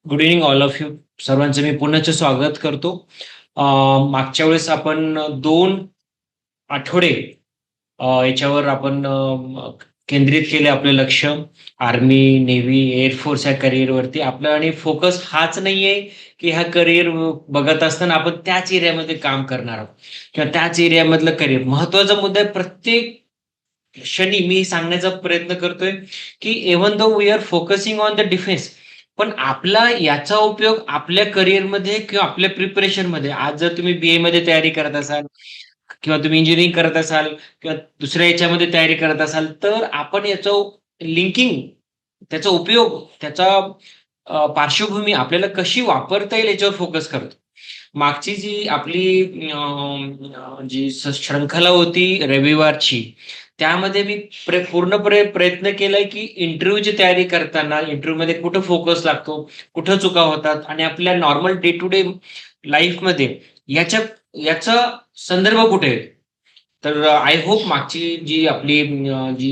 Good evening all of you. सर्वांचं मी पुन्हा स्वागत करतो. मागच्या वेळेस आपण 2 आठवडे याच्यावर आपण केंद्रित केले आपलं लक्ष आर्मी, नेव्ही, एअरफोर्स या करिअरवरती. आपला आणि फोकस हाच नाहीये की हा करिअर बघत असताना आपण त्याच एरियामध्ये काम करणार आहोत किंवा त्याच एरियामधलं करिअर. महत्वाचा मुद्दा आहे, प्रत्येक क्षणी मी सांगण्याचा प्रयत्न करतोय की even though we are focusing on the defence, पण आपला याचा उपयोग आपल्या करिअरमध्ये किंवा आपल्या प्रिपरेशनमध्ये. आज जर तुम्ही बीए मध्ये तयारी करत असाल किंवा तुम्ही इंजिनिअरिंग करत असाल किंवा दुसऱ्या याच्यामध्ये तयारी करत असाल, तर आपण याचं लिंकिंग, त्याचा उपयोग, त्याचा पार्श्वभूमी आपल्याला कशी वापरता येईल याच्यावर फोकस करतो. मागची जी आपली जी शृंखला होती रविवारची, त्यामध्ये मी पूर्णपणे प्रयत्न केलाय की इंटरव्ह्यूची तयारी करताना इंटरव्ह्यूमध्ये कुठं फोकस लागतो, कुठं चुका होतात आणि आपल्या नॉर्मल डे टू डे लाईफमध्ये याच्या याचा संदर्भ कुठे आहे. तर आय होप मागची जी आपली जी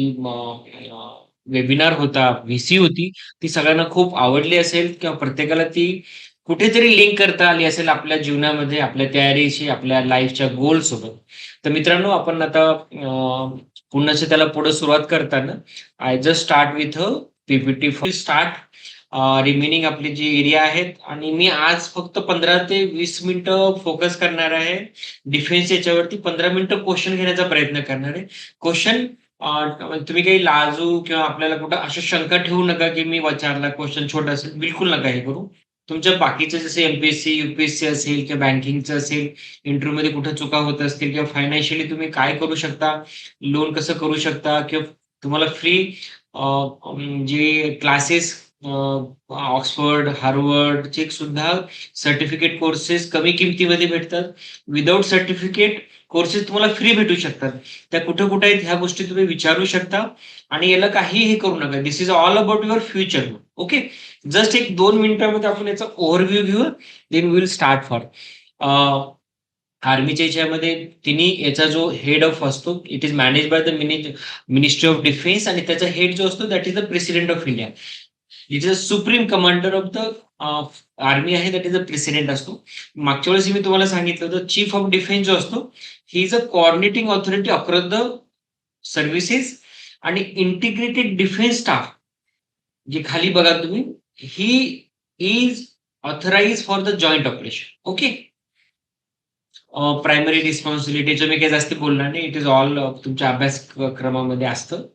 वेबिनार होता, व्हीसी होती, ती सगळ्यांना खूप आवडली असेल किंवा प्रत्येकाला ती कुठेतरी लिंक करता आली असेल आपल्या जीवनामध्ये, आपल्या तयारीशी, आपल्या लाईफच्या गोल सोबत. तर मित्रांनो, आपण आता पुन्हा त्याला पुढे सुरुवात करताना I just start with a PPT start remaining आपली जी एरिया आहेत. आणि मी आज फक्त 15 ते 20 मिनिटं फोकस करणार आहे डिफेन्स याच्यावरती. 15 मिनिटं क्वेश्चन घेण्याचा प्रयत्न करणार आहे. क्वेश्चन तुम्ही काही लाजू किंवा आपल्याला कुठं अशा शंका ठेवू नका की मी विचारला क्वेश्चन छोटा असेल. बिलकुल नका हे करू. तुमच्या बाकीचं जसे एमपीएससी, युपीएससी असेल किंवा बँकिंगचं असेल, इंटरव्ह्यू मध्ये कुठे चुका होत असतील किंवा फायनान्शियली तुम्ही काय करू शकता, लोन कसं करू शकता किंवा तुम्हाला फ्री जे क्लासेस ऑक्सफर्ड, हार्वर्डचे सुद्धा सर्टिफिकेट कोर्सेस कमी किमतीमध्ये भेटतात. विदाऊट सर्टिफिकेट कोर्सेस तुम्हाला फ्री भेटू शकतात. त्या कुठं कुठे आहेत ह्या गोष्टी तुम्ही विचारू शकता आणि याला काही हे करू नका. This is all about your future. Okay, just एक 2 मिनिटांमध्ये आपण याचा ओव्हरव्ह्यू घेऊ, देन विल स्टार्ट फॉर आर्मीच्या याच्यामध्ये. तिन्ही याचा जो हेड ऑफ असतो, it is manage by the ministry of defence, आणि त्याचा हेड जो असतो that is the president of India. It is a supreme commander of the army आहे, दॅट इज अ प्रेसिडेंट असतो. मागच्या वेळेस मी तुम्हाला सांगितलं होतं, चीफ ऑफ डिफेन्स जो असतो, he is a coordinating authority across the services. आणि इंटिग्रेटेड डिफेन्स स्टाफ जे खाली बघा तुम्ही, he is authorise for the joint operation. Okay, primary रिस्पॉन्सिबिलिटीचं मी काही जास्त बोलणार नाही. इट इज ऑल तुमच्या अभ्यासक्रमामध्ये असतं.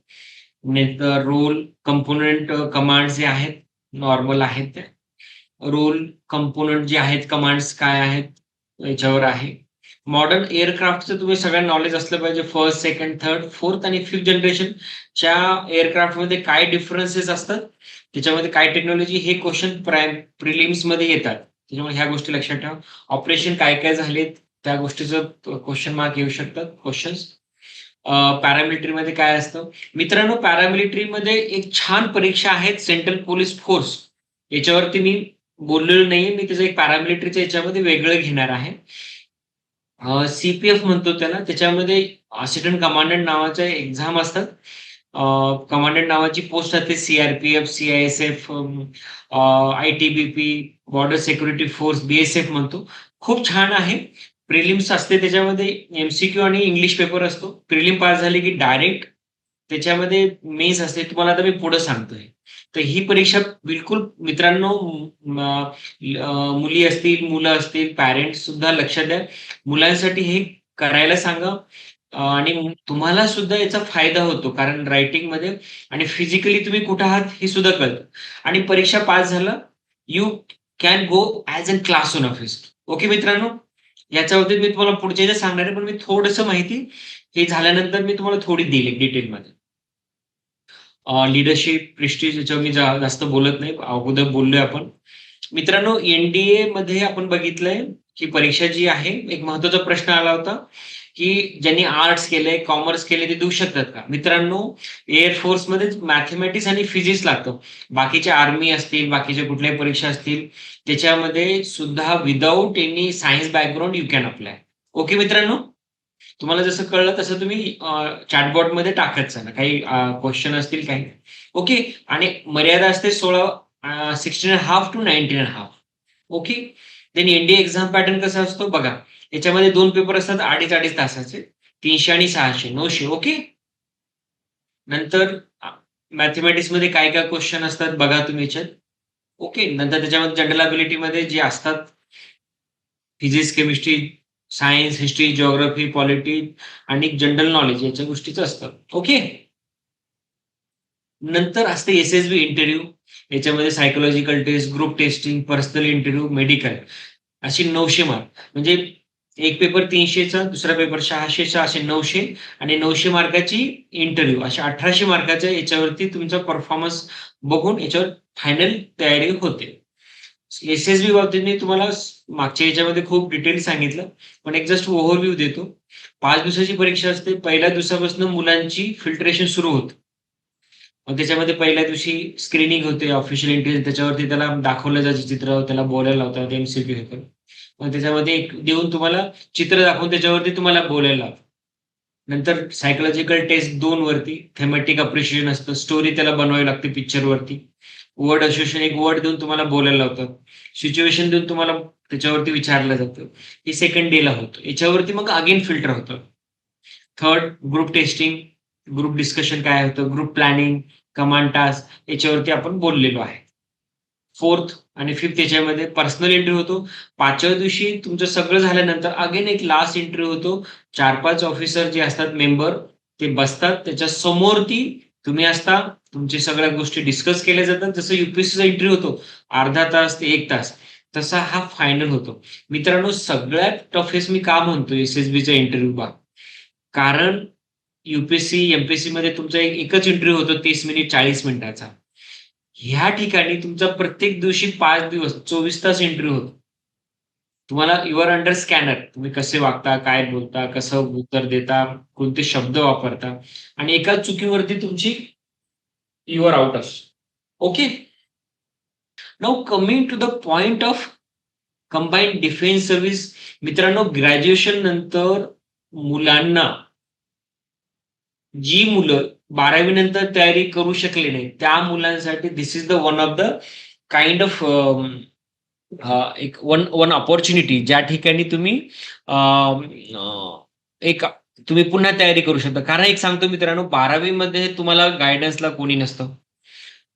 नंतर रोल कंपोनंट कमांड जे आहेत नॉर्मल आहेत, त्या रोल कंपोनंट जे आहेत कमांड्स काय आहेत याच्यावर आहे. मॉडर्न एअरक्राफ्टचं तुम्ही सगळ्यांना नॉलेज असलं पाहिजे. फर्स्ट, सेकंड, थर्ड, फोर्थ आणि फिफ्थ जनरेशनच्या एअरक्राफ्टमध्ये काय डिफरन्सेस असतात, त्याच्यामध्ये काय टेक्नॉलॉजी, हे क्वेश्चन प्रिलिम्स मध्ये येतात. त्याच्यामुळे ह्या गोष्टी लक्षात ठेवा. ऑपरेशन काय काय झालेत त्या गोष्टीचं क्वेश्चन मार्क येऊ शकतात क्वेश्चन्स. पॅरामिलिटरीमध्ये काय असतं मित्रांनो, पॅरामिलिटरीमध्ये एक छान परीक्षा आहे, सेंट्रल पोलीस फोर्स. याच्यावरती मी बोललेलो नाहीये, मी त्याचं एक पॅरामिलिटरीच्या याच्यामध्ये वेगळं घेणार आहे. सीपीएफ म्हणतो त्याला. त्याच्यामध्ये असिस्टंट कमांडंट नावाच्या एक्झाम असतात. कमांडंट नावाची पोस्ट असते. CRPF, CISF, ITBP, border security force, BSF म्हणतो. खूप छान आहे. प्रिलिम्स असते, त्याच्यामध्ये एमसीक्यू आणि इंग्लिश पेपर असतो. प्रिलिम पास झाले की डायरेक्ट त्याच्यामध्ये मेन्स असते. तुम्हाला आता मी पुढे सांगतोय. तर ही परीक्षा बिलकुल मित्रांनो, मुली असतील, मुलं असतील, पॅरेंट्स सुद्धा लक्ष द्या. मुलांसाठी हे करायला सांगा. आणि तुम्हाला सुद्धा याचा फायदा होतो, कारण रायटिंग मध्ये आणि फिजिकली तुम्ही कुठे आहात हे सुद्धा कळतं. आणि परीक्षा पास झाला, you can go as a class on office. Okay मित्रांनो, याच्या बाबतीत मी तुम्हाला पुढच्या याच्यात सांगणार आहे, पण मी थोडंसं माहिती हे झाल्यानंतर मी तुम्हाला थोडी देईल डिटेलमध्ये. लीडरशिप, प्रेस्टिज याच्यावर मी जास्त बोलत नाही, अगोदर बोललोय आपण. मित्रांनो, एनडीए मध्ये आपण बघितलंय की परीक्षा जी आहे, एक महत्वाचा प्रश्न आला होता की ज्यांनी आर्ट्स केले, कॉमर्स केले, ते देऊ शकतात का. मित्रांनो, एअरफोर्स मध्ये मॅथमॅटिक्स आणि फिजिक्स लागतं. बाकीच्या आर्मी असतील, बाकीच्या कुठल्याही परीक्षा असतील, त्याच्यामध्ये सुद्धा without any science background you can apply. Okay मित्रांनो, तुम्हाला जसं कळलं तसं तुम्ही चॅटबॉट मध्ये टाकत चला, काही क्वेश्चन असतील काही. ओके, आणि मर्यादा असते 16 16.5 to 19.5. Okay. Then NDA exam pattern कसा असतो बघा. याच्यामध्ये 2 पेपर असतात 2.5 तासाचे, 300 आणि 600, 900. ओके. नंतर मॅथमॅटिक्स मध्ये काय काय क्वेश्चन असतात बघा तुम्ही याच्यात. ओके. नंतर त्याच्यामध्ये जनरल अबिलिटी जे असतात physics, chemistry, science, history, geography, polity आणि जनरल नॉलेज याच्या गोष्टीच असतात. ओके. नंतर असते एसएसबी इंटरव्ह्यू. याच्यामध्ये psychological test, group testing, personal interview, medical अशी 900 मार्क. म्हणजे एक पेपर 300चा, दुसरा पेपर 600चा, असे 900 आणि 900 मार्काची इंटरव्ह्यू, अशा 1800 मार्काच्या याच्यावरती तुमचा परफॉर्मन्स बघून याच्यावर फायनल तयारी होते. एसएसबी बाबतीत मी तुम्हाला मागच्या याच्यामध्ये खूप डिटेल सांगितलं, पण एक जस्ट ओव्हरव्ह्यू देतो. 5 दिवसाची परीक्षा असते. पहिल्या दिवसापासून मुलांची फिल्ट्रेशन सुरू होतं. मग त्याच्यामध्ये पहिल्या दिवशी स्क्रीनिंग होते, ऑफिशियल इंटरव्ह्यू, त्याच्यावरती त्याला दाखवलं जायचं चित्र, त्याला बोलायला लावतात, एमसीक्यू हे करून. मग त्याच्यामध्ये एक देऊन तुम्हाला चित्र दाखवून त्याच्यावरती तुम्हाला बोलायला लावतात. नंतर सायकोलॉजिकल टेस्ट 2 वरती थेमॅटिक अप्रिशिएशन असतं, स्टोरी त्याला बनवावी लागते पिक्चरवरती. वर्ड असोसिएशन एक वर्ड देऊन तुम्हाला बोलायला लावतात, सिच्युएशन देऊन तुम्हाला त्याच्यावरती विचारलं जातं. हे सेकंड डेला होतं. याच्यावरती मग अगेन फिल्टर होतं. Third group testing, group discussion काय होतं, ग्रुप प्लॅनिंग, कमांड टास्क याच्यावरती आपण बोललेलो आहे. फोर्थ आणि फिफ्थ याच्यामध्ये पर्सनल इंटरव्ह्यू होतो. 5व्या दिवशी तुमचं सगळं झाल्यानंतर अगेन एक लास्ट इंटरव्ह्यू होतो. 4-5 ऑफिसर जे असतात मेंबर ते बसतात, त्याच्या समोरती तुम्ही असता, तुमची सगळ्या गोष्टी डिस्कस केल्या जातात. जसं युपीएससीचा इंटरव्ह्यू होतो अर्धा तास ते 1 तास, तसा हा फायनल होतो. मित्रांनो, सगळ्यात टफेस्ट मी का म्हणतो एसएसबीचा इंटरव्ह्यू बा, कारण युपीएससी, एमपीएससी मध्ये तुमचा एकच इंटरव्ह्यू होतो 30 मिनिट, 40 मिनिटाचा. ह्या ठिकाणी तुमचा प्रत्येक दिवशी 5 दिवस 24 तास इंटरव्ह्यू होतो. तुम्हाला युअर अंडर स्कॅनर, तुम्ही कसे वागता, काय बोलता, कसं उत्तर देता, कोणते शब्द वापरता, आणि एका चुकीवरती तुमची युअर आउट असतो. Okay. Now coming to the point of combined defence service. मित्रांनो, ग्रॅज्युएशन नंतर मुलांना, जी मुलं 12वी नंतर तयारी करू शकले नाही त्या मुलांसाठी this is the one of the kind of एक वन वन ऑपॉर्च्युनिटी, ज्या ठिकाणी तुम्ही एक तुम्ही पुन्हा तयारी करू शकता. कारण एक सांगतो मित्रांनो, 12वी मध्ये तुम्हाला गायडन्सला कोणी नसतं.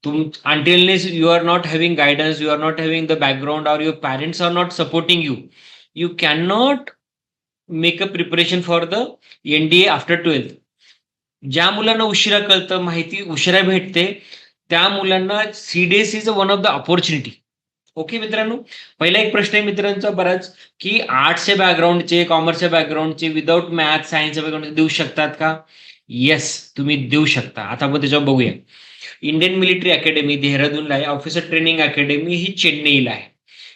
untilness you are not having guidance, you are not having the background, or your parents are not supporting you, you cannot make a preparation for the NDA after 12th. ज्या मुलांना उशिरा कळतं, माहिती उशिरा भेटते, त्या मुलांना CDS is one of the opportunity. Okay मित्रांनो. पहिला एक प्रश्न आहे मित्रांचा बराच, की आर्ट्सच्या बॅकग्राऊंडचे, कॉमर्सच्या बॅकग्राऊंडचे विदाऊट मॅथ, सायन्सच्या बॅकग्राऊंड देऊ शकतात का? येस, तुम्ही देऊ शकता. आता आपण त्याच्यावर बघूया. इंडियन मिलिटरी अकॅडमी देहरादूनला आहे. ऑफिसर ट्रेनिंग अकॅडमी ही चेन्नईला आहे.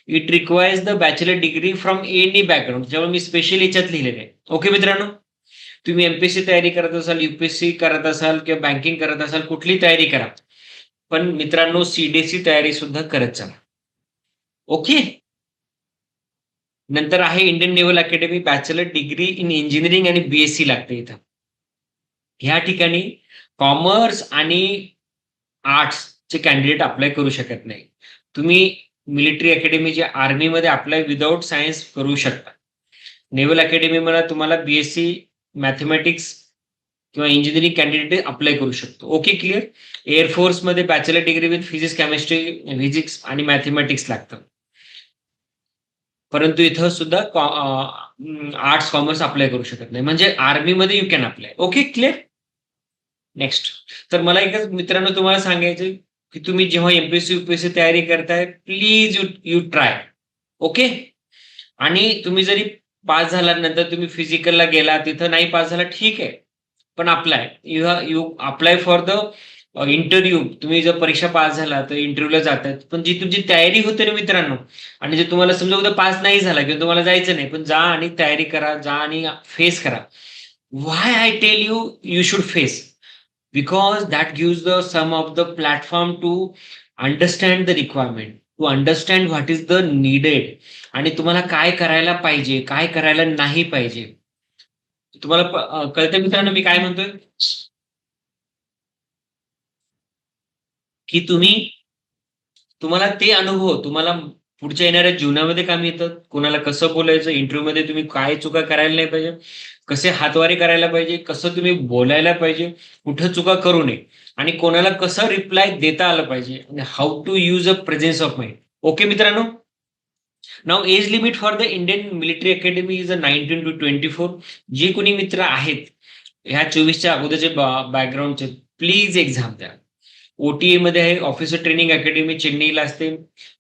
It requires the bachelor degree from any background, त्यामुळे मी स्पेशल याच्यात लिहिलेलं आहे. ओके मित्रांनो. तुम्ही एमपीएससी तयारी करत असाल, युपीएससी करत असाल किंवा बँकिंग करत असाल, कुठली तयारी करा, पण मित्रांनो सीडीएसची तयारी सुद्धा करत चला. ओके. नंतर आहे Indian naval academy, bachelor degree in engineering आणि बीएससी लागते इथं. ह्या ठिकाणी कॉमर्स आणि आर्ट्सचे कॅन्डिडेट अप्लाय करू शकत नाही. तुम्ही मिलिटरी अकॅडमी जे आर्मीमध्ये अप्लाय विदाऊट सायन्स करू शकता. नेव्हल अकॅडमी मला तुम्हाला बीएससी मॅथमॅटिक्स किंवा इंजिनिअरिंग कॅन्डिडेट अप्लाय करू शकतो. Okay, clear. एअरफोर्समध्ये bachelor degree with physics, chemistry, physics आणि मॅथमॅटिक्स लागतं. परंतु इथं सुद्धा आर्ट्स कॉमर्स अप्लाय करू शकत नाही. म्हणजे आर्मीमध्ये you can apply. Okay, clear. Next. तर मला एकच मित्रांनो तुम्हाला सांगायचं, की तुम्ही जेव्हा एमपीएससी युपीएससी तयारी करताय, प्लीज यू ट्राय. ओके. आणि तुम्ही जरी पास झाल्यानंतर तुम्ही फिजिकलला गेला, तिथं नाही पास झाला, ठीक आहे, पण apply you apply for the interview. तुम्ही जर परीक्षा पास झाला तर इंटरव्ह्यूला जातात, पण जी तुमची तयारी होते ना मित्रांनो, आणि जे तुम्हाला समजा उद्या पास नाही झाला किंवा तुम्हाला जायचं नाही, पण जा आणि तयारी करा, जा आणि फेस करा. Why I tell you you should face, because that gives the some of the platform to understand the requirement, to understand what is the needed, आणि तुम्हाला काय करायला पाहिजे, काय करायला नाही पाहिजे. तुम्हाला कळतं मित्रांनो मी काय म्हणतोय, की तुम्ही तुम्हाला ते अनुभव तुम्हाला पुढच्या येणाऱ्या जीवनामध्ये कामी येतात. कोणाला कसं बोलायचं, इंटरव्ह्यूमध्ये तुम्ही काय चुका करायला नाही पाहिजे, कसे हातवारे करायला पाहिजे, कसं तुम्ही बोलायला पाहिजे, कुठं चुका करू नये आणि कोणाला कसं रिप्लाय देता आलं पाहिजे आणि how to use a presence of mind. Okay मित्रांनो? Now age limit for the Indian military academy is a 19 to 24. जे कोणी मित्र आहेत, ह्या 24च्या अगोदरचे बॅकग्राऊंडचे प्लीज एक्झाम द्या. OTA मध्ये आहे ऑफिसर ट्रेनिंग अकॅडमी चेन्नईला असते.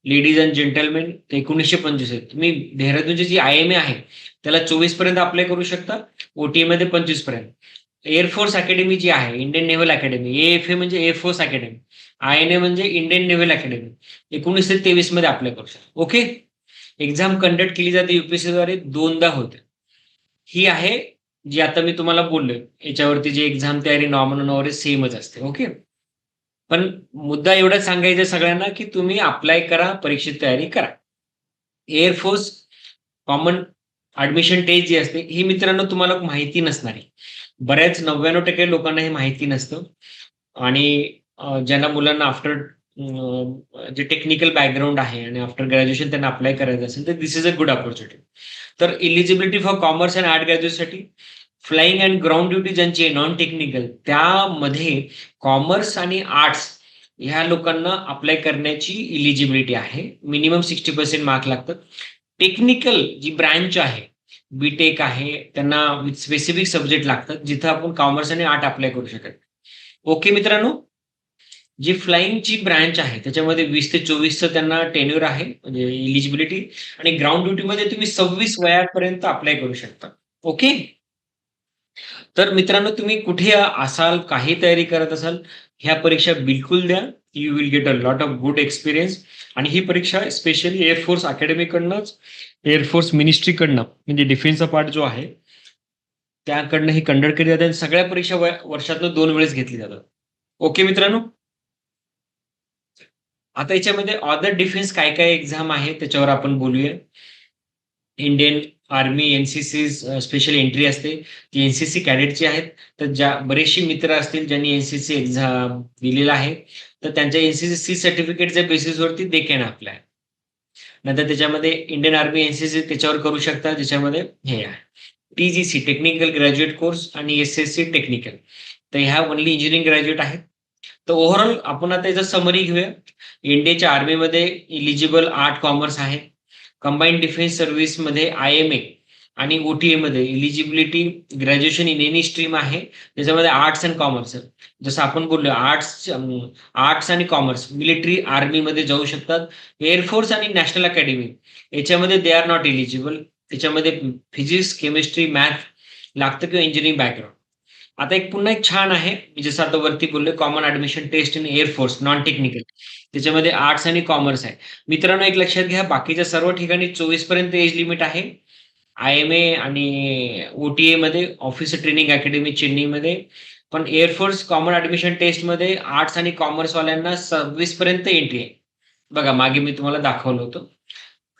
लेडीज अँड जेंटलमेन 1925 आहे. तुम्ही देहरादूनची जी IMA आहे त्याला 24 पर्यंत अप्लाय करू शकता. OTA मध्ये 25 पर्यंत. एअरफोर्स अकॅडमी जी आहे इंडियन नेव्हल अकॅडमी, AFA म्हणजे एअरफोर्स अकॅडमी, INA म्हणजे इंडियन नेव्हल अकॅडमी, 19 ते 23 मध्ये अप्लाय करू शकता. ओके. एक्झाम कंडक्ट केली जाते UPSC द्वारे, 2दा होते. ही आहे जी आता मी तुम्हाला बोललोय याच्यावरती जी एक्झाम तयारी नॉर्मल नॉर्मल सेमच असते. ओके. पण मुद्दा एवढाच सांगायचा सगळ्यांना की तुम्ही अप्लाय करा, परीक्षेची तयारी करा. एअरफोर्स कॉमन ॲडमिशन टेस्ट जी असते ही मित्रांनो तुम्हाला माहिती नसणार आहे. बऱ्याच 99% लोकांना हे माहिती नसतं आणि ज्यांना मुलांना आफ्टर जे टेक्निकल बॅकग्राऊंड आहे आणि आफ्टर ग्रॅज्युएशन त्यांना अप्लाय करायचं असेल तर this is a good opportunity. तर eligibility for commerce and art ग्रॅज्युएटसाठी फ्लाइंग अँड ग्राउंड ड्युटी ज्यांची आहे नॉन टेक्निकल त्यामध्ये कॉमर्स आणि आर्ट्स ह्या लोकांना अप्लाय करण्याची इलिजिबिलिटी आहे. मिनिमम 60% मार्क लागतात. टेक्निकल जी ब्रँच आहे, बी-टेक आहे, त्यांना विथ स्पेसिफिक सब्जेक्ट लागतात, जिथं आपण कॉमर्स आणि आर्ट अप्लाय करू शकत. ओके मित्रांनो? जी फ्लाइंगची ब्रँच आहे त्याच्यामध्ये 20 ते 24चं त्यांना टेन्युअर आहे म्हणजे इलिजिबिलिटी आणि ग्राउंड ड्युटीमध्ये तुम्ही 26 वयापर्यंत अप्लाय करू शकता. ओके. तर मित्रांनो तुम्ही कुठे असाल, काही तयारी करत असाल, ह्या परीक्षा बिलकुल द्या. You will get a lot of good experience आणि ही परीक्षा स्पेशली एअरफोर्स अकॅडमीकडनंच, एअरफोर्स मिनिस्ट्रीकडनं म्हणजे डिफेन्सचा पार्ट जो आहे, त्याकडनं ही कंडक्ट केली जाते आणि सगळ्या परीक्षा वर्षातनं 2 वेळेस घेतली जातात. ओके मित्रांनो? आता याच्यामध्ये अदर डिफेन्स काय-काय एक्झाम आहे त्याच्यावर आपण बोलूया. Indian army, NCC special entry असते. ती NCC कॅडेटची आहेत. तर बरेचसे मित्र असतील ज्यांनी NCC एक्झाम दिलेला आहे. तर त्यांच्या NCC सर्टिफिकेटच्या बेसिसवरती दे कॅन अप्लाय. नंतर त्याच्यामध्ये इंडियन आर्मी NCC त्याच्यावर करू शकता ज्याच्यामध्ये हे आहे. TGC टेक्निकल ग्रॅज्युएट कोर्स आणि SSC टेक्निकल. तर ह्या ओन्ली इंजिनिअरिंग ग्रॅज्युएट आहेत. तर ओव्हरऑल आपण आता याचा समरी घेऊया. इंडियाच्या आर्मीमध्ये इलिजिबल आर्ट कॉमर्स आहे. कंबाईंड डिफेन्स सर्व्हिसमध्ये IMA आणि OTA मध्ये eligibility graduation in any stream आहे. त्याच्यामध्ये आर्ट्स अँड कॉमर्स. जसं आपण बोललो आर्ट्स आणि कॉमर्स मिलिटरी आर्मीमध्ये जाऊ शकतात. एअरफोर्स आणि नॅशनल अकॅडमी याच्यामध्ये दे आर नॉट इलिजिबल. त्याच्यामध्ये फिजिक्स, केमिस्ट्री, मॅथ लागतं किंवा इंजिनिअरिंग बॅकग्राऊंड. आता एक पुन्हा एक छान आहे, मी जसं आता वरती बोललोय common admission test in air force non technical. त्याच्यामध्ये आर्ट्स आणि कॉमर्स आहे. मित्रांनो एक लक्षात घ्या बाकीच्या सर्व ठिकाणी 24 पर्यंत एज लिमिट आहे. IMA आणि OTA मध्ये ऑफिसर ट्रेनिंग अकॅडमी चेन्नईमध्ये. पण एअरफोर्स कॉमन ॲडमिशन टेस्टमध्ये आर्ट्स आणि कॉमर्सवाल्यांना 26 पर्यंत एंट्री आहे. बघा मागे मी तुम्हाला दाखवलं होतं.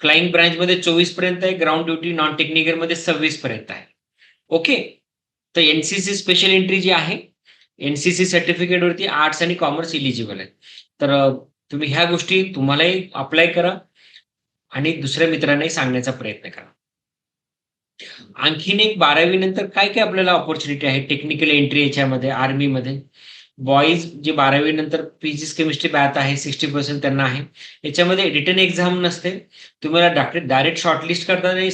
फ्लाइंग ब्रांचमध्ये 24 पर्यंत आहे. ग्राउंड ड्युटी नॉन टेक्निकलमध्ये 26 पर्यंत आहे. ओके. तर NCC स्पेशल एंट्री जी आहे, NCC सर्टिफिकेटवरती आर्ट्स आणि कॉमर्स इलिजिबल आहे. तर तुम्ही ह्या गोष्टी तुम्हालाही अप्लाय करा आणि दुसऱ्या मित्रांनाही सांगण्याचा प्रयत्न करा. आणखीन एक 12वी नंतर काय-काय आपल्याला अपॉर्च्युनिटी आहे टेक्निकल एंट्री याच्यामध्ये आर्मीमध्ये. बॉईज जे 12वी नंतर फिजिक्स, केमिस्ट्री मॅथ आहे 60% त्यांना आहे. याच्यामध्ये रिटन एक्झाम नसते. तुम्हाला डायरेक्ट शॉर्टलिस्ट करतात आणि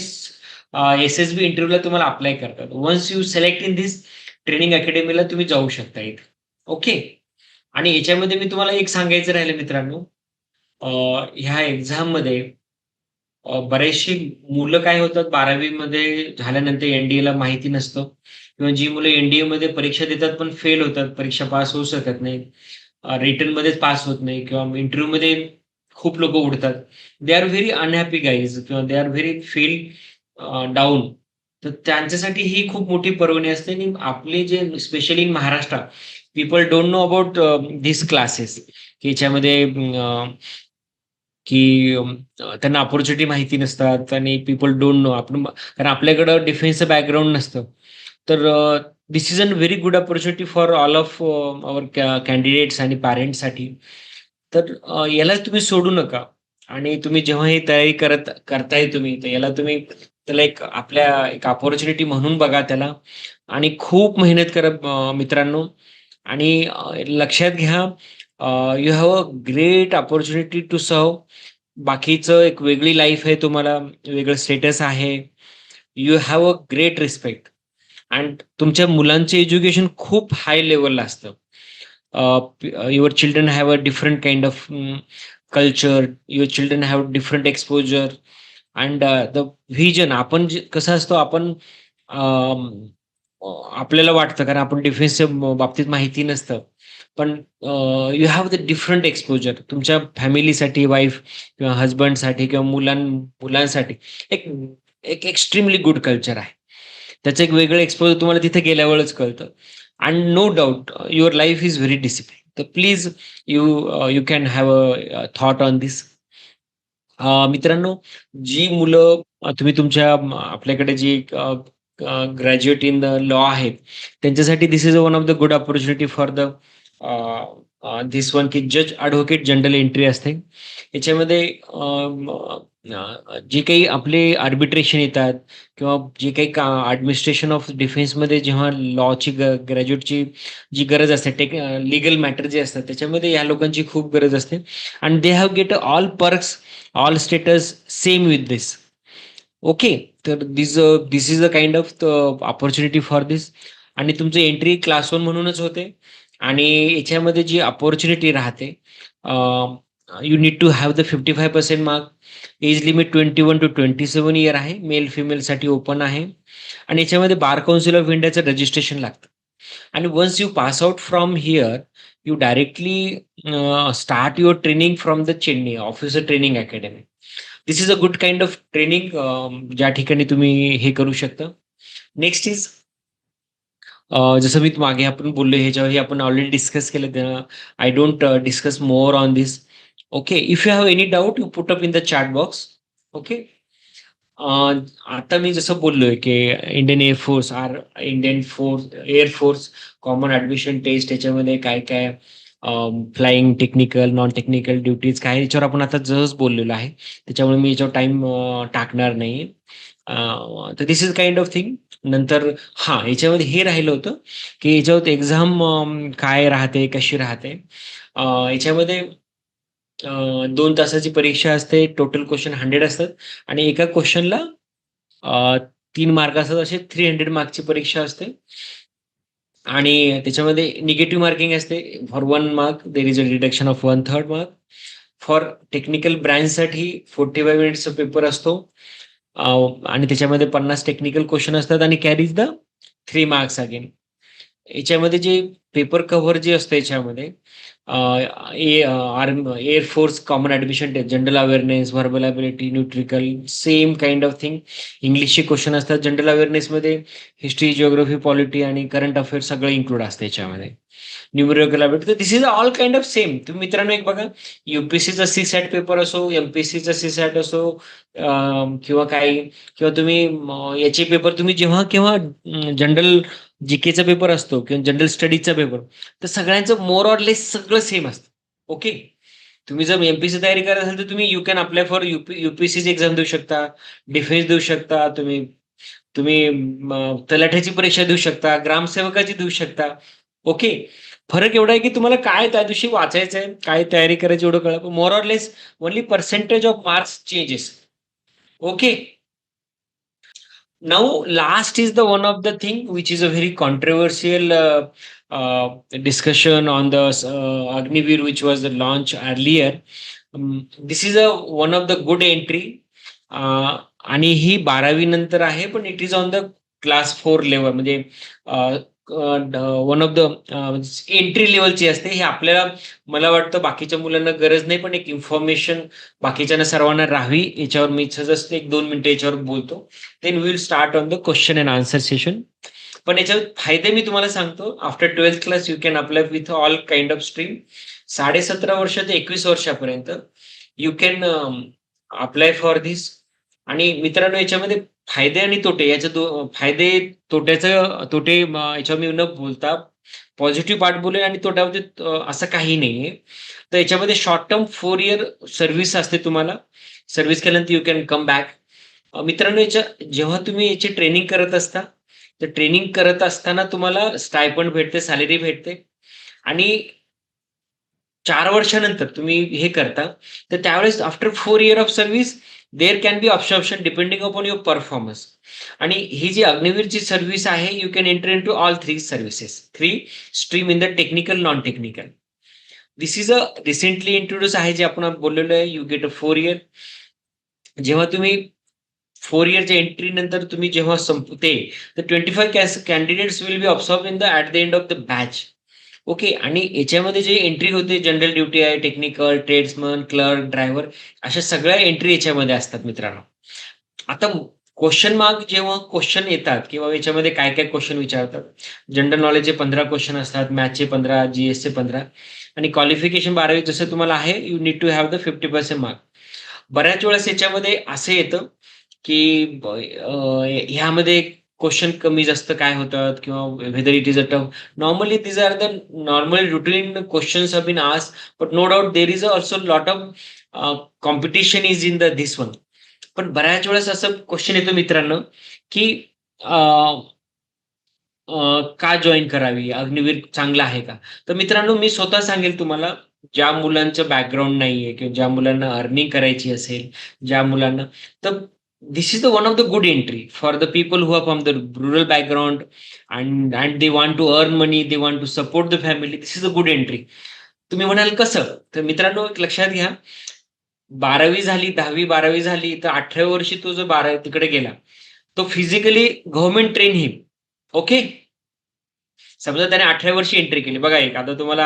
SSB इंटरव्ह्यूला तुम्हाला अप्लाय करतात. Once you select in this training अकॅडमीला तुम्ही जाऊ शकता इथे. ओके. आणि याच्यामध्ये मी तुम्हाला एक सांगायचं राहिलं मित्रांनो, ह्या एक्झाममध्ये बरेचशी मुलं काय होतात 12वी मध्ये झाल्यानंतर NDAला माहिती नसतं किंवा जी मुलं NDAमध्ये परीक्षा देतात पण फेल होतात, परीक्षा पास होऊ शकत नाहीत. रिटनमध्येच पास होत नाही किंवा इंटरव्ह्यूमध्ये खूप लोकं उडतात. They are very unhappy guys किंवा they are very feel down. तर त्यांच्यासाठी ही खूप मोठी पर्वणी असते आणि आपले जे specially in Maharashtra people don't know about this classes की याच्यामध्ये की त्यांना अपॉर्च्युनिटी माहिती नसतात आणि पीपल डोंट नो आपण कारण आपल्याकडं डिफेन्सचं बॅकग्राऊंड नसतं. तर this is a very good opportunity for all of our candidates आणि पॅरेंट्ससाठी. तर याला तुम्ही सोडू नका आणि तुम्ही जेव्हा ही तयारी करताय तुम्ही, तर याला तुम्ही त्याला एक अपॉर्च्युनिटी म्हणून बघा त्याला आणि खूप मेहनत करा मित्रांनो आणि लक्षात घ्या you have a great opportunity to serve. बाकीचं एक वेगळी लाईफ आहे तुम्हाला, वेगळं स्टेटस आहे. You have a great respect and तुमच्या मुलांचं एज्युकेशन खूप हाय लेव्हलला असतं. Your children have a different kind of culture, your children have different exposure and the vision. आपण कसं असतो आपण आपल्याला वाटतं कारण आपण डिफेन्सच्या बाबतीत माहिती नसतं. पण you have the different exposure तुमच्या फॅमिलीसाठी, वाईफ किंवा हजबंडसाठी किंवा मुलांसाठी एक एक एक्स्ट्रीमली गुड कल्चर आहे. त्याचं एक वेगळं एक्सपोजर तुम्हाला तिथे गेल्यावरच कळतं. And no doubt your life is very discipline. तर please you can have a thought on this. मित्रांनो, जी मुलं तुम्ही तुमच्या आपल्याकडे जी ग्रॅज्युएट इन द लॉ आहेत, त्यांच्यासाठी this is one of the good opportunity for the this one की जज ॲडव्होकेट जनरल एंट्री असते. याच्यामध्ये जे काही आपले आर्बिट्रेशन येतात किंवा जे काही ॲडमिनिस्ट्रेशन ऑफ डिफेन्समध्ये जेव्हा लॉची ग्रॅज्युएटची जी गरज असते, लीगल मॅटर जे असतात, त्याच्यामध्ये ह्या लोकांची खूप गरज असते. And they have get all perks, all status same with this. Okay. तर this is a kind of opportunity for this. आणि तुमचं एंट्री क्लास 1 म्हणूनच होते आणि याच्यामध्ये जी अपॉर्च्युनिटी राहते you need to have the 55% mark. Age limit 21 to 27 year आहे. मेल फिमेलसाठी ओपन आहे आणि याच्यामध्ये बार काउन्सिल ऑफ इंडियाचं रजिस्ट्रेशन लागतं. आणि once you pass out from here, you directly start your training from the Chennai officer training academy. This is a good kind of training ज्या ठिकाणी तुम्ही हे करू शकता. नेक्स्ट इज जसं मी मागे आपण बोललो ह्याच्यावरही आपण ऑलरेडी डिस्कस केलं. I don't discuss more on this. Okay. If you have any doubt you put up in the chat box. Okay. आता मी जसं बोललोय की Indian force air force common admission test याच्यामध्ये काय-काय flying technical, non technical duties काय याच्यावर आपण आता जस्ट बोललेलो आहे. त्याच्यामुळे मी याच्यावर टाईम टाकणार नाही. तर this is kind of thing. नंतर हां, याच्यामध्ये हे राहिलं होतं, की याच्यावर एक्झाम काय राहते, कशी राहते? याच्यामध्ये 2 तासाची परीक्षा असते. टोटल क्वेशन 100 असतात आणि एका क्वेशनला 3 मार्क असतात. असे 300 मार्क्सची परीक्षा असते आणि त्याच्यामध्ये निगेटिव्ह मार्किंग असते. For 1 mark there is a deduction of 1/3 mark. For technical ब्रांचसाठी 45 मिनिट्सचा पेपर असतो. आणि त्याच्यामध्ये 50 टेक्निकल क्वेशन असतात आणि कॅरीज द 3 मार्क्स अगेन. याच्यामध्ये जे पेपर कव्हर जे असतं याच्यामध्ये air force common admission test, general awareness, verbal ability, numerical, same kind of thing. इंग्लिशचे क्वेश्चन असतात. जनरल अवेअरनेसमध्ये हिस्ट्री, जिओग्राफी, पॉलिटी आणि करंट अफेअर्स सगळं इन्क्लूड असतं याच्यामध्ये. Numerical ability. तर this is all kind of same. तुम्ही मित्रांनो एक बघा, यूपीएससीचा सीसॅट पेपर असो, एमपीएससीचा सीसॅट असो किंवा काही किंवा तुम्ही याचे पेपर तुम्ही जेव्हा केव्हा जनरल जीकेचा पेपर असतो किंवा जनरल स्टडीजचा पेपर, तर सगळ्यांचं मोर ऑर लेस सगळं सेम असतं. ओके. तुम्ही जर एमपीएससी तयारी करत असाल तर तुम्ही यू कॅन अप्लाय फॉर यूपीएससीची एक्झाम देऊ शकता, डिफेन्स देऊ शकता, तुम्ही तुम्ही तलाठ्याची परीक्षा देऊ शकता, ग्रामसेवकाची देऊ शकता. ओके. फरक एवढा आहे की तुम्हाला काय त्या दिवशी वाचायचंय, काय तयारी करायची एवढं कळलं. मोर or less only percentage of marks changes. Okay. Now, last is the one of the thing which is a very controversial discussion on the Agniveer, which was the launch earlier. This is a one of the good entry. आणि ही 12वी नंतर आहे, पण it is on the class 4 level म्हणजे one of the entry लेव्हलची असते. हे आपल्याला मला वाटतं बाकीच्या मुलांना गरज नाही, पण एक इन्फॉर्मेशन बाकीच्यांना सर्वांना राहावी याच्यावर मी जस्ट 1-2 मिनिटं याच्यावर बोलतो. Then we will start on the question and answer session. पण याच्यात फायदे मी तुम्हाला सांगतो. After 12th class you can apply with all kind of stream. 17.5 वर्ष ते 21 वर्षापर्यंत you can apply for this. आणि मित्रांनो याच्यामध्ये फायदे आणि तोटे फायदे तोटे याच्यावर मी न बोलता पॉझिटिव्ह पार्ट बोलेल आणि तोट्यामध्ये असं काही नाहीये. तर याच्यामध्ये शॉर्ट टर्म 4 इयर सर्व्हिस असते तुम्हाला. सर्व्हिस केल्यानंतर यू कॅन कम बॅक. मित्रांनो जेव्हा तुम्ही याची ट्रेनिंग करत असता, तर ट्रेनिंग करत असताना तुम्हाला स्टायपंड भेटते, सॅलरी भेटते आणि 4 वर्षानंतर तुम्ही हे करता, तर त्यावेळेस after 4 year of service there can be option depending upon your performance. आणि ही जी अग्निवीरची सर्व्हिस आहे, you can enter into all 3 services. 3 stream in the technical, non technical. This is a recently introduce आहे जे आपण बोललेलो आहे. You get a 4 year. जेव्हा तुम्ही 4 इयरच्या एंट्री नंतर तुम्ही जेव्हा संपते, तर 25 candidates will be observe in the at the end of the batch. Okay. आणि याच्यामध्ये जे एंट्री होते, जनरल ड्युटी आहे, टेक्निकल, ट्रेड्समन, क्लर्क, ड्रायव्हर, अशा सगळ्या एंट्री याच्यामध्ये असतात मित्रांनो. आता क्वेश्चन मार्क जेव्हा क्वेश्चन येतात किंवा याच्यामध्ये काय काय क्वेश्चन विचारतात. जनरल नॉलेजचे 15 क्वेश्चन असतात, मॅथ्सचे 15, जीएसचे 15 आणि क्वालिफिकेशन 12वी जसं तुम्हाला आहे, you need to have the 50% mark. बऱ्याच वेळेस याच्यामध्ये असं येतं की ह्यामध्ये क्वेश्चन कमी जास्त काय होतात किंवा whether it is a tough. Normally these are the normal routine questions have been asked, but no doubt there is also lot of competition is in the this one. पण बऱ्याच वेळेस असं क्वेश्चन येतो मित्रांनो, की का जॉइन करावी? अग्निवीर चांगला आहे का? तर मित्रांनो मी स्वतः सांगेल तुम्हाला, ज्या मुलांचं बॅकग्राऊंड नाहीये किंवा ज्या मुलांना अर्निंग करायची असेल, ज्या मुलांना, तर this is the one of the good entry for the people who are from the rural background and they want to earn money, they want to support the family. This is a good entry. तुम्ही म्हणाल कसं? तर मित्रांनो एक लक्षात घ्या, 12वी झाली, 10वी-12वी झाली, तर 18व्या वर्षी तो जो तिकडे गेला, तो फिजिकली गव्हर्नमेंट ट्रेन हिम. ओके. समजा त्याने 18व्या वर्षी एंट्री केली. बघा एक आता तुम्हाला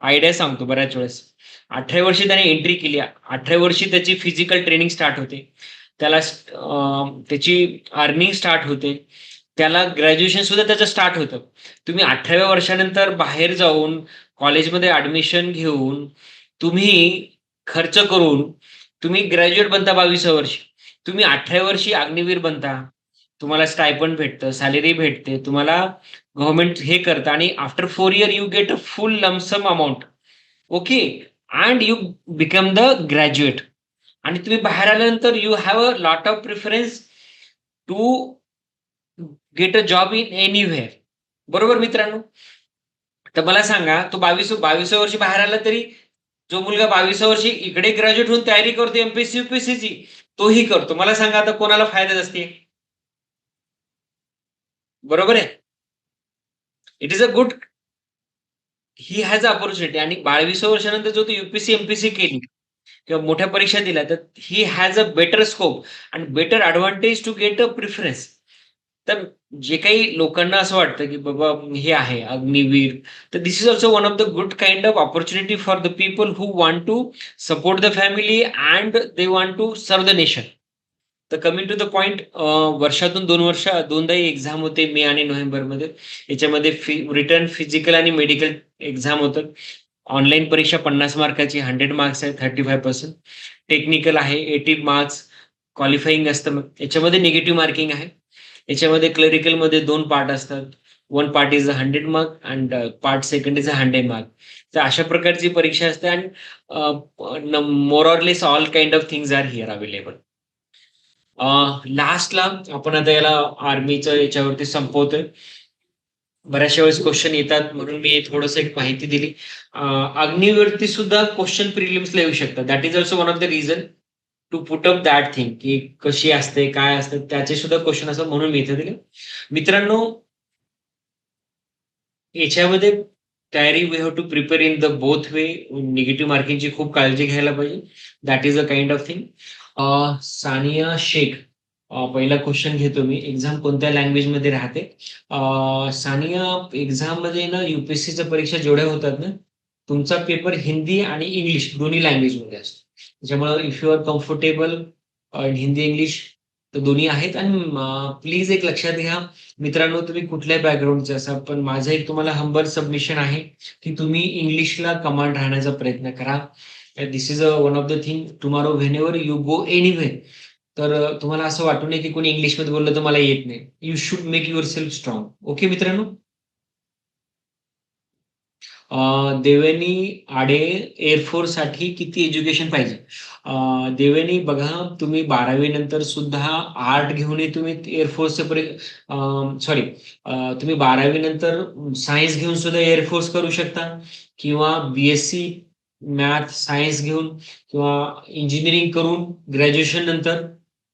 आयडिया सांगतो बऱ्याच वेळेस. 18व्या वर्षी त्याने एंट्री केली. 18व्या वर्षी त्याची फिजिकल ट्रेनिंग स्टार्ट होते. त्याची अर्निंग स्टार्ट होते. त्याला ग्रॅज्युएशन सुद्धा त्याचं स्टार्ट होतं. तुम्ही 18व्या वर्षानंतर बाहेर जाऊन कॉलेजमध्ये ॲडमिशन घेऊन, तुम्ही खर्च करून, तुम्ही ग्रॅज्युएट बनता 22व्या वर्षी. तुम्ही 18व्या वर्षी अग्निवीर बनता. तुम्हाला स्टायपंड भेटतं, सॅलरी भेटते. तुम्हाला गव्हर्नमेंट हे करतं आणि after 4 year you get a full lump sum amount. Okay. And you become the graduate. आणि तुम्ही बाहेर आल्यानंतर you have a lot of preference to get a job in anywhere. बरोबर मित्रांनो? तर मला सांगा, तो 22व्या वर्षी बाहेर आला तरी जो मुलगा 22व्या वर्षी इकडे ग्रॅज्युएट होऊन तयारी करतो एमपीएससी युपीएससीची, तोही करतो. मला सांगा आता कोणाला फायदा जास्ती आहे? बरोबर आहे? It is a good, he has a opportunity. आणि 22व्या वर्षानंतर जो तो यूपीएससी, एमपीएससी केली किंवा मोठ्या परीक्षा दिल्या, तर he has a better scope आणि better advantage to get a preference. तर जे काही लोकांना असं वाटतं, की बाबा हे आहे अग्निवीर, तर this is also one of the good kind of opportunity for the people who want to support the family and they want to serve the nation. तर कमिंग टू द पॉइंट, वर्षातून 2दा एक्झाम होते, May आणि नोव्हेंबरमध्ये. याच्यामध्ये return, physical आणि medical exam होतं. Online परीक्षा 50 मार्काची, 100 मार्क्स आहे, 35%. टेक्निकल आहे, 80 मार्क्स. क्वालिफाईंग असतं. मग याच्यामध्ये निगेटिव्ह मार्किंग आहे. याच्यामध्ये क्लरिकलमध्ये 2 पार्ट असतात. One part is a 100 mark and part second is a 100 mark. तर अशा प्रकारची परीक्षा असते आणि more or less all kind of things are here available. लास्टला आपण आता याला आर्मीचं याच्यावरती संपवतोय. बऱ्याचशा वेळेस क्वेश्चन येतात म्हणून मी थोडंसं एक माहिती दिली. अग्निवरती सुद्धा क्वेश्चन प्रिलिम्सला येऊ शकतात. That is also one of the reason to put up that thing, की कशी असते, काय असतं, त्याचे सुद्धा क्वेश्चन असं म्हणून मी इथे दिले. मित्रांनो, याच्यामध्ये तयारी we have to prepare in the both way. Negative मार्किंगची खूप काळजी घ्यायला पाहिजे. That is a kind of thing. Sania Shaikh, पहिला क्वेश्चन घेतो मी. एक्झाम कोणत्या लँग्वेजमध्ये राहते? सानिया, एक्झाममध्ये ना युपीएससीच्या परीक्षा जेवढ्या होतात ना, तुमचा पेपर हिंदी आणि इंग्लिश दोन्ही लँग्वेजमध्ये असतो. त्याच्यामुळे if you are comfortable Hindi English, तर दोन्ही आहेत. आणि प्लीज एक लक्षात घ्या मित्रांनो, तुम्ही कुठल्याही बॅकग्राऊंडचे असा, पण माझं एक तुम्हाला हंबल सबमिशन आहे, की तुम्ही इंग्लिशला कमांड राहण्याचा प्रयत्न करा. This is one of the thing. Tomorrow whenever you go anywhere, तर तुम्हाला असं वाटू नये की कोणी इंग्लिशमध्ये बोललं तर मला येत नाही. You should make your self strong. Okay मित्रांनो. देवेनी आडे एअरफोर्ससाठी किती एज्युकेशन पाहिजे? देवेनी बघा, तुम्ही 12वी नंतर सुद्धा आर्ट घेऊनही तुम्ही एअरफोर्सचे सॉरी, तुम्ही 12वी नंतर सायन्स घेऊन सुद्धा एअरफोर्स करू शकता, किंवा बी-एस-सी मॅथ सायन्स घेऊन किंवा इंजिनिअरिंग करून ग्रॅज्युएशन नंतर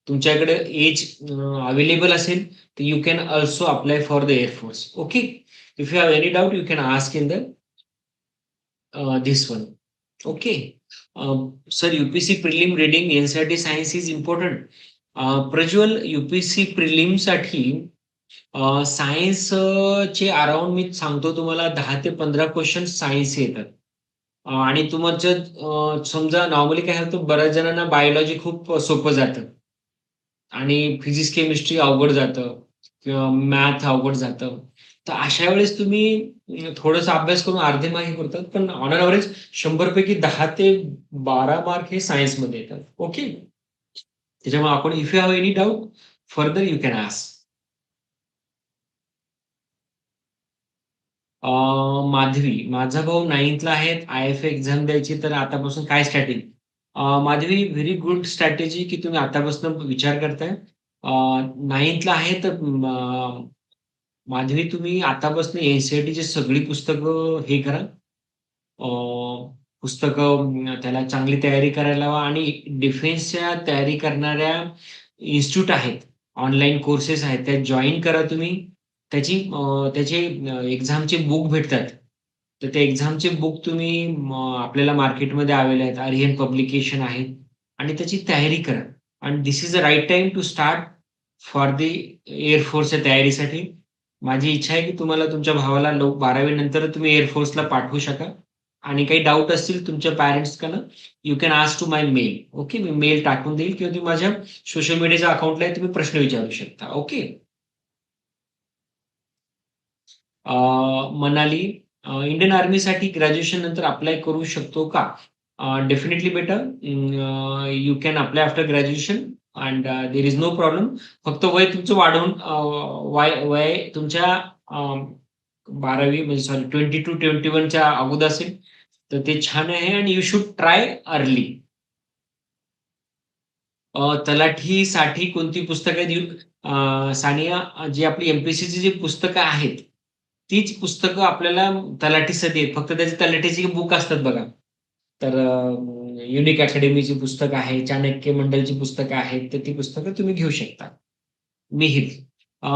तुमच्याकडे एज अवेलेबल असेल तर you can also apply for the air force. Okay. If you have any doubt you can ask in the this one. Okay. Sir, UPC prelim reading NCERT science is important. Prajwal, UPC prelim साठी science चे around me सांगतो तुम्हाला 10 ते 15 question science येतात. आणि तुमचं समजा normally काय होतं, बऱ्याच जणांना बायोलॉजी खूप सोपं जातं आणि फिजिक्स केमिस्ट्री अवघड जातं किंवा मॅथ अवघड जातं. तर अशा वेळेस तुम्ही थोडासा अभ्यास करून अर्धे मार्क हे करतात, पण ऑन एन एव्हरेज 100 पैकी 10 ते 12 मार्क हे सायन्समध्ये येतात. ओके. त्याच्यामुळे आपण if you have any doubt further you can ask. Madhavi, माझा भाऊ 9th आहे, IFA एक्झाम द्यायची, तर आतापासून काय strategy? Madhavi, very good strategy की तुम्ही आतापासून विचार करताय. 9th आहे तर माधवी, तुम्ही आतापासून एनसीईआरटीची सगळी पुस्तकं हे करा, पुस्तकं त्याला चांगली तयारी करायला हवा, आणि डिफेन्सच्या तयारी करणाऱ्या इन्स्टिट्यूट आहेत, ऑनलाईन कोर्सेस आहेत, त्या जॉईन करा तुम्ही. त्याचे एक्झामचे बुक भेटतात. तर त्या एक्झामचे बुक तुम्ही आपल्याला मार्केटमध्ये अवेलेबल आहेत, आर्यन पब्लिकेशन आहे, आणि त्याची तयारी करा. आणि this is the right time to start for the एअरफोर्सच्या तयारीसाठी. माझी इच्छा आहे की तुम्हाला तुमच्या भावाला 12वी नंतर तुम्ही एअरफोर्सला पाठवू शका. आणि काही डाऊट असतील तुमच्या पॅरेंट्सकडनं, you can ask to my mail. Okay. मी मेल टाकून देईल किंवा तुम्ही माझ्या सोशल मीडियाच्या अकाउंटला तुम्ही प्रश्न विचारू शकता. ओके. मनाली, इंडियन आर्मीसाठी ग्रॅज्युएशन नंतर अप्लाय करू शकतो का? Definitely better. You can apply after graduation and there is no problem. फक्त वय तुमचं वाढवून वय तुमच्या 12वी म्हणजे सॉरी 20 to 21च्या अगोदर असेल तर ते छान आहे, आणि यू शुड ट्राय अर्ली. तलाठीसाठी कोणती पुस्तकं देऊ? सानिया, जी आपली एमपीसीची जी पुस्तकं आहेत, तीच पुस्तकं आपल्याला तलाठीसाठी आहेत. फक्त त्याची तलाठीची बुक असतात बघा. तर युनिक अकॅडमीची पुस्तकं आहे, चाणक्य मंडलची पुस्तकं आहेत, तर ती पुस्तकं तुम्ही घेऊ शकता. Mihir,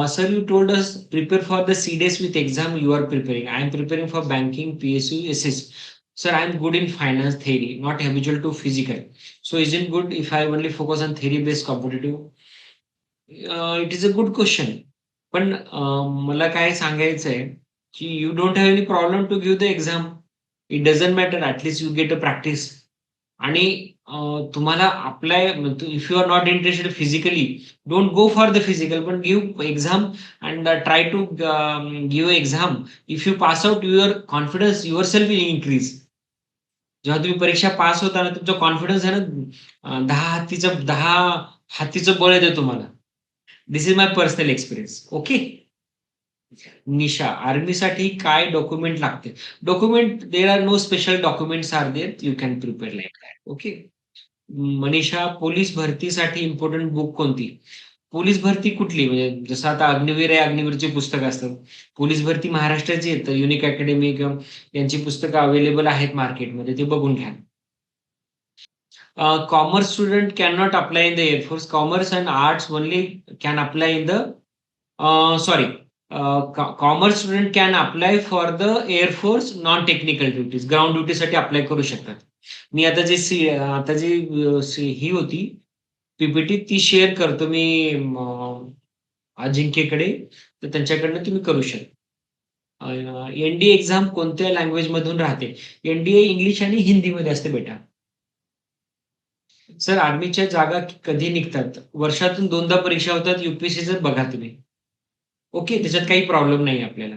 sir, you told us prepare for the CDS with exam you are preparing. I am preparing for banking, PSU, SS. Sir, I am good in finance theory, not habitual to physical. So is it good if I only focus on theory-based competitive? It is a good question. पण मला काय सांगायचं आहे की you don't have any problem to give the exam. It doesn't matter, at least you get a practice. आणि तुम्हाला apply, if you are not interested physically, don't go for the physical, पण give exam and try to give exam. If you pass out, your confidence yourself will increase. जेव्हा तुम्ही परीक्षा pass होता ना, तुमचा confidence आहे ना, 10 हातीचं बळ येतं तुम्हाला. This is my personal experience. Okay. Nisha, आर्मीसाठी काय डॉक्युमेंट लागते? Document, there are no special documents are there, you can prepare like that. Okay. Manisha, police भरतीसाठी इम्पॉर्टंट बुक कोणती? पोलीस भरती कुठली, म्हणजे जसं आता अग्निवीर आहे, अग्निवीरची पुस्तकं असतात. पोलीस भरती महाराष्ट्राची आहे, तर युनिक अकॅडमी किंवा यांची पुस्तकं अवेलेबल आहेत मार्केटमध्ये, ते बघून घ्या. Commerce student cannot apply in the Air Force. Commerce and arts only can apply in the, sorry, commerce student can apply for the Air Force non-technical duties. Ground duty साठी apply करू शकतात. मी आता जी ही होती पीपीटी ती share करतो मी अजिंक्यकडे, तर त्यांच्याकडनं तुम्ही करू शकता. एनडीए एक्झाम कोणत्या लँग्वेज मधून राहते? एनडीए इंग्लिश आणि हिंदीमध्ये असते बेटा. सर, आर्मीच्या जागा कधी निघतात? वर्षातून 2दा परीक्षा होतात यूपीएससीचं, बघा तुम्ही. ओके, त्याच्यात काही प्रॉब्लेम नाही आपल्याला.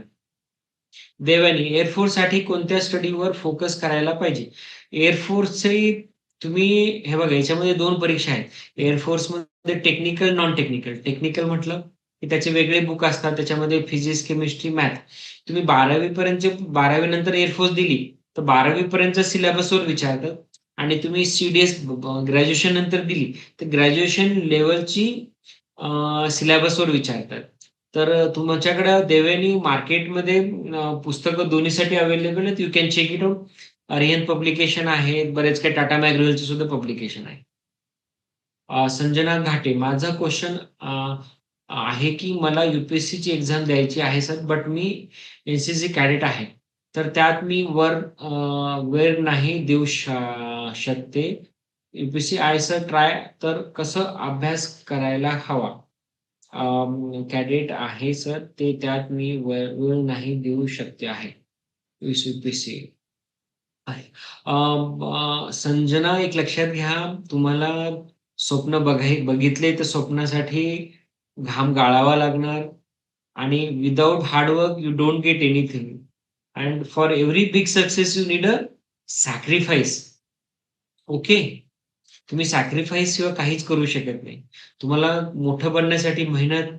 देवानी, एअरफोर्ससाठी कोणत्या स्टडीवर फोकस करायला पाहिजे? एअरफोर्सचे तुम्ही हे बघा, याच्यामध्ये 2 परीक्षा आहेत. एअरफोर्समध्ये टेक्निकल, नॉन टेक्निकल. टेक्निकल म्हटलं की त्याचे वेगळे बुक असतात. त्याच्यामध्ये फिजिक्स, केमिस्ट्री, मॅथ. तुम्ही 12वी पर्यंतचे 12वी नंतर एअर दिली, तर 12वी पर्यंतच्या सिलेबसवर विचारतात आणि तुम्ही सी-डी-एस ग्रॅज्युएशन नंतर दिली, तर ग्रॅज्युएशन लेव्हलची सिलेबसवर विचारतात. तर तुमच्याकडे देवेनी मार्केटमध्ये पुस्तकं दोन्हीसाठी अवेलेबल आहेत. You can check it out. Arihant publication आहे. बरेच काही टाटा मॅग्रेलचे सुद्धा पब्लिकेशन आहे. संजना घाटे. माझा क्वेशन आहे की मला यूपीएससीची एक्झाम द्यायची आहे sir, but me NCC cadet आहे. तर त्यात मी वेळ नाही देऊ शकते. यूपीएससी आहे सर ट्राय, तर कसं अभ्यास करायला हवा? कॅडेट आहे सर, ते त्यात मी वेळ नाही देऊ शकते आहे. यूपीएससी आहे. संजना, एक लक्षात घ्या, तुम्हाला स्वप्न बघितले तर स्वप्नासाठी घाम गाळावा लागणार आणि without hard work you don't get anything. And for every big success you need a sacrifice. Okay. तुम्ही सॅक्रिफाईस शिवाय काहीच करू शकत नाही. तुम्हाला मोठं बनण्यासाठी मेहनत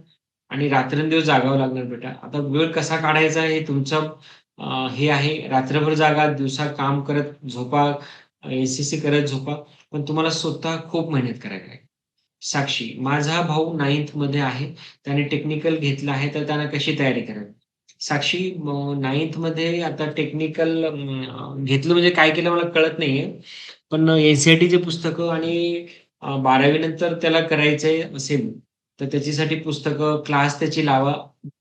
आणि रात्रंदिवस जागावं लागणार बेटा. आता वेळ कसा काढायचा हे तुमचं हे आहे. रात्रभर जागा, दिवसा काम करत झोपा, एन-सी-सी करत झोपा. पण तुम्हाला स्वतः खूप मेहनत करायला आहे. साक्षी, माझा भाऊ 9th मध्ये आहे. त्याने टेक्निकल घेतलं आहे, तर त्यानं कशी तयारी करावी? साक्षी, 9th मध्ये आता टेक्निकल घेतलं म्हणजे काय केलं मला कळत नाहीये. पण एन-सी-ई-आरटीची पुस्तकं आणि 12वी नंतर त्याला करायचंय असेल, तर त्याच्यासाठी पुस्तकं, क्लास त्याची लावा.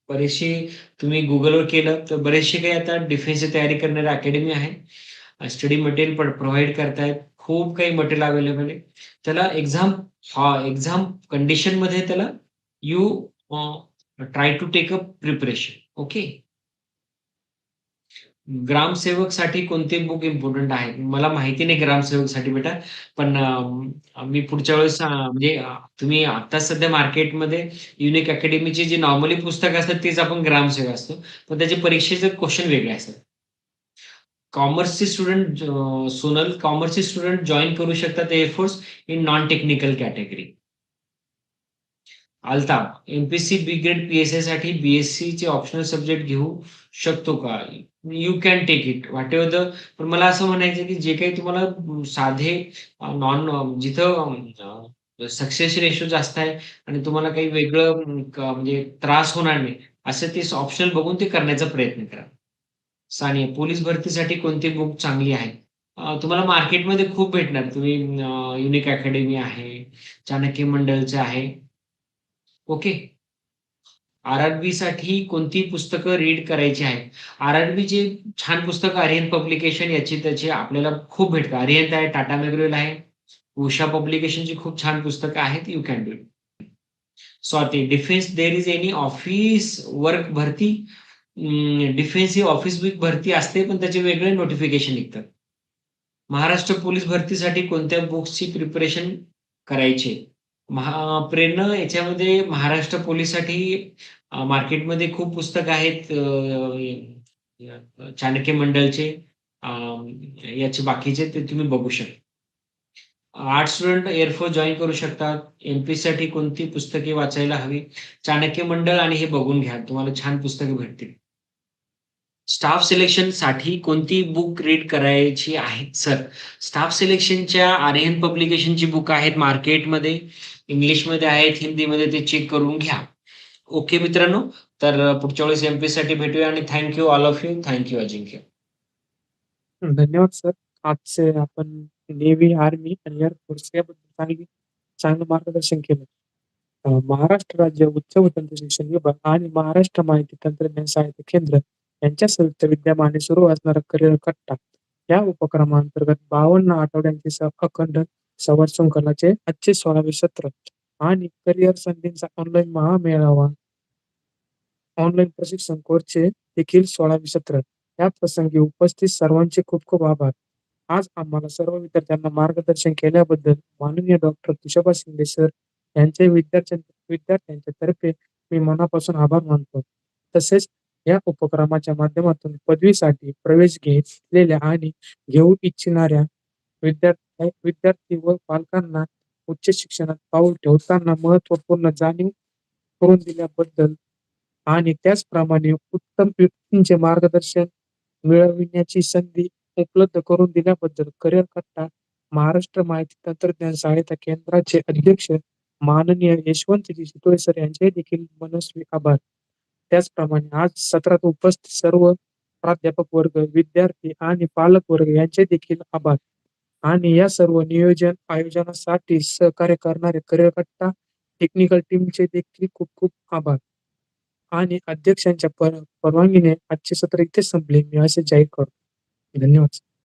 बरेचसे तुम्ही Googleवर केलं, तर बरेचसे काही आता डिफेन्सची तयारी करणारे अकॅडमी आहे. स्टडी मटेरियल प्रोव्हाईड करतायत. खूप काही मटेरियल अवेलेबल आहे. त्याला एक्झाम कंडिशनमध्ये त्याला you try to take a preparation. Okay. ग्रामसेवकसाठी कोणते बुक इम्पोर्टंट आहे? मला माहिती नाही ग्रामसेवकसाठी बेटा. पण मी पुढच्या वेळेस म्हणजे तुम्ही आता सध्या मार्केटमध्ये युनिक अकॅडमीची जी नॉर्मली पुस्तकं असतात तेच आपण ग्रामसेवक असतो. पण त्याचे परीक्षेचे क्वेश्चन वेगळे असतात. कॉमर्सचे स्टुडंट सोनल, कॉमर्सचे स्टुडंट जॉइन करू शकतात air in non technical category. Altaf, MPSC B grade पी-एस-आयसाठी बी-एस-सीचे ऑप्शनल सब्जेक्ट घेऊ शकतो का? You can take it whatever the. पण मला असं म्हणायचं की जे काही तुम्हाला साधे जिथं सक्सेस रेशो जास्त आहे आणि तुम्हाला काही वेगळं म्हणजे त्रास होणार नाही, असं ते ऑप्शनल बघून ते करण्याचा प्रयत्न करा. सानिया, पोलीस भरतीसाठी कोणती बुक चांगली आहे? तुम्हाला मार्केटमध्ये खूप भेटणार. तुम्ही युनिक अकॅडमी आहे, चाणक्य मंडलचं आहे. ओके. आर-आर-बी साठी कोणती पुस्तकं रीड करायची आहेत? आर-आर-बीची छान पुस्तकं अरिहंत पब्लिकेशन याची त्याची आपल्याला खूप भेटतात. अरिहंत आहे, टाटा मेमोरियल आहे, उषा पब्लिकेशनची खूप छान पुस्तकं आहेत. You can do it. Swati, defence there is any office work भरती? डिफेन्स ही ऑफिस वीक भरती असते, पण त्याचे वेगळे नोटिफिकेशन निघतात. महाराष्ट्र पोलीस भरतीसाठी कोणत्या बुक्सची प्रिपरेशन करायची? प्रेरणा, याच्यामध्ये महाराष्ट्र पोलीससाठी मार्केटमध्ये खूप पुस्तक आहेत. चाणक्य मंडलचे, याचे बाकीचे ते तुम्ही बघू शकता. आर्ट्स स्टुडंट एअर जॉइन करू शकतात. एमपीसाठी कोणती पुस्तके वाचायला हवी? चाणक्य मंडळ आणि हे बघून घ्या. तुम्हाला छान पुस्तकं भेटतील. स्टाफ सिलेक्शनसाठी कोणती बुक रीड करायची आहेत सर? स्टाफ सिलेक्शनच्या आर्यन पब्लिकेशनची बुक आहेत मार्केटमध्ये. इंग्लिशमध्ये आहेत, हिंदीमध्ये, ते चेक करून घ्या. ओके मित्रांनो. तर पुढच्या वेळेस एमपीसाठी भेटूया आणि thank you all of you. Thank you Ajinkya. धन्यवाद सर. आजचे आपण नेव्ही, आर्मी आणि एअरफोर्स याबद्दल चांगलं मार्गदर्शन केलं. महाराष्ट्र राज्य उच्च व तंत्र शिक्षण विभाग आणि महाराष्ट्र माहिती तंत्रज्ञान सहायता केंद्र यांच्या संयुक्त विद्यमाने सुरू असणारा करिअर कट्टा या उपक्रमांतर्गत 52 आठवड्यांचे अखंड संवाद शृंखलाचे आजचे 16वे सत्र आणि करिअर संधींचा ऑनलाईन महामेळावा, ऑनलाईन प्रशिक्षण कोर्सचे देखील 16वे सत्र. या प्रसंगी उपस्थित सर्वांचे खूप खूप आभार. आज आम्हाला सर्व विद्यार्थ्यांना मार्गदर्शन केल्याबद्दल माननीय डॉक्टर तुषाबा शिंदे सर यांचे विद्यार्थ्यांच्या तर्फे मी मनापासून आभार मानतो. तसेच या उपक्रमाच्या माध्यमातून पदवीसाठी प्रवेश घेतलेल्या आणि घेऊ इच्छिणाऱ्या विद्यार्थी व पालकांना उच्च शिक्षणात पाऊल ठेवताना महत्त्वपूर्ण जाणीव करून दिल्याबद्दल आणि त्याचप्रमाणे उत्तम व्यक्तींचे मार्गदर्शन मिळविण्याची संधी उपलब्ध करून दिल्याबद्दल करिअर कट्टा महाराष्ट्र माहिती तंत्रज्ञान सहायता केंद्राचे अध्यक्ष माननीय यशवंतजी शितोळे सर यांचे देखील मनस्वी आभार. त्याचप्रमाणे आज सत्रात उपस्थित सर्व प्राध्यापक वर्ग, विद्यार्थी आणि पालक वर्ग यांचे देखील आभार. आणि या सर्व आयोजनासाठी सहकार्य करणारे करिअर कट्टा टेक्निकल टीमचे देखील खूप खूप आभार. आणि अध्यक्षांच्या परवानगीने आजचे सत्र इथेच संपले. मी असे जाहीर करतो. धन्यवाद.